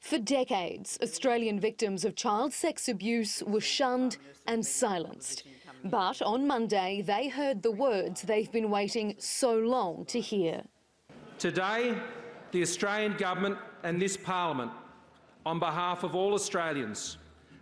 For decades, Australian victims of child sex abuse were shunned and silenced. But on Monday, they heard the words they've been waiting so long to hear. Today, the Australian Government and this Parliament, on behalf of all Australians,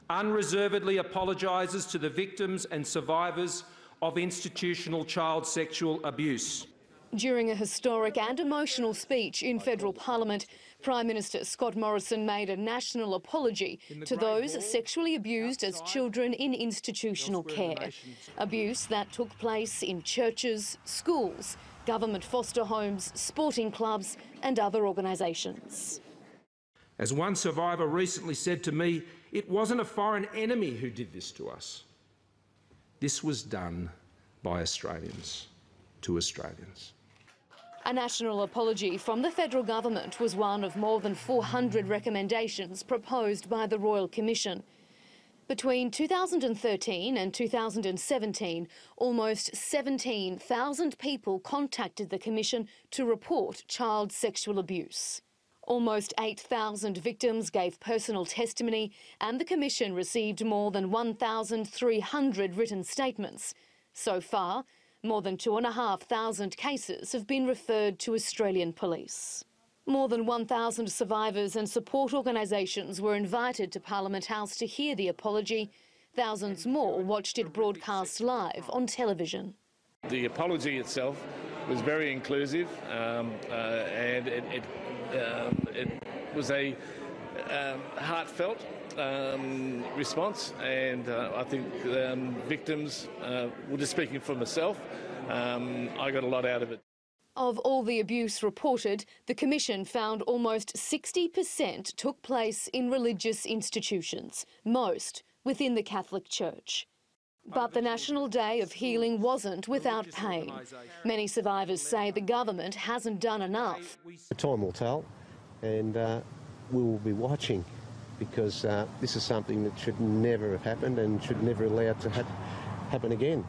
unreservedly apologises to the victims and survivors of institutional child sexual abuse. During a historic and emotional speech in federal parliament, Prime Minister Scott Morrison made a national apology to those sexually abused as children in institutional care. Abuse that took place in churches, schools, government foster homes, sporting clubs and other organisations. As one survivor recently said to me, it wasn't a foreign enemy who did this to us. This was done by Australians to Australians. A national apology from the federal government was one of more than 400 recommendations proposed by the Royal Commission. Between 2013 and 2017, almost 17,000 people contacted the Commission to report child sexual abuse. Almost 8,000 victims gave personal testimony and the Commission received more than 1,300 written statements. So far, more than 2,500 cases have been referred to Australian police. More than 1,000 survivors and support organisations were invited to Parliament House to hear the apology. Thousands more watched it broadcast live on television. The apology itself was very inclusive and it was a heartfelt response, and I think victims, well, just speaking for myself, I got a lot out of it. Of all the abuse reported, the Commission found almost 60% took place in religious institutions, most within the Catholic Church. But the National Day of Healing wasn't without pain. Many survivors say the government hasn't done enough. Time will tell, and we will be watching, because this is something that should never have happened and should never allow to happen again.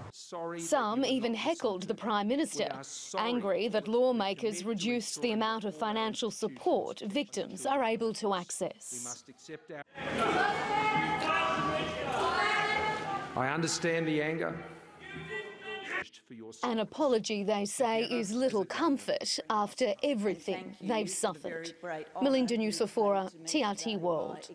Some even heckled the Prime Minister, angry that lawmakers reduced the amount of financial support victims are able to access. I understand the anger. An apology, they say, is little comfort after everything they've suffered. Melinda Nucifora, TRT World.